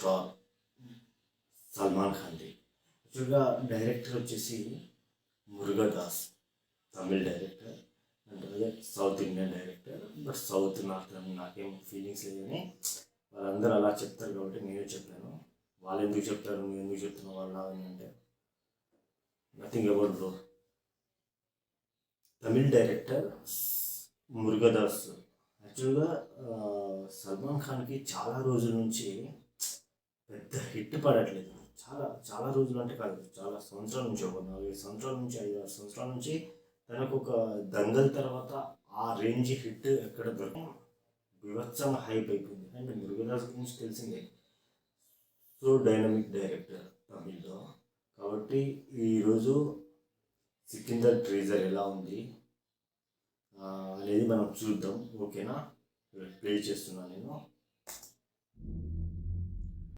Star Salman ఖాన్ది. యాక్చువల్గా director వచ్చేసి Murugadoss, Tamil director and అదే south Indian director. But south north అని నాకేం ఫీలింగ్స్ లేదని వాళ్ళందరూ అలా చెప్తారు కాబట్టి నేను చెప్పాను. వాళ్ళు ఎందుకు చెప్తారు, నువ్వు ఎందుకు చెప్తున్నావు వాళ్ళ అని అంటే nothing about bro. Tamil director Murugadoss. యాక్చువల్గా సల్మాన్ ఖాన్కి చాలా రోజుల నుంచి పెద్ద హిట్ పడట్లేదు. చాలా చాలా రోజులు అంటే కాదు, చాలా సంవత్సరాల నుంచి, ఒక 4 సంవత్సరాల నుంచి, 5-6 సంవత్సరాల నుంచి తనకు ఒక దంగల్ తర్వాత ఆ రేంజ్ హిట్ ఎక్కడ దొరకదు. వివత్సంగా హైప్ అయిపోయింది. అండ్ మురుగదాస్ గురించి తెలిసిందే, సో డైనమిక్ డైరెక్టర్ తమిళ్లో. కాబట్టి ఈరోజు సికిందర్ ట్రీజర్ ఎలా ఉంది అనేది మనం చూద్దాం. ఓకేనా, ప్లే చేస్తున్నాను నేను.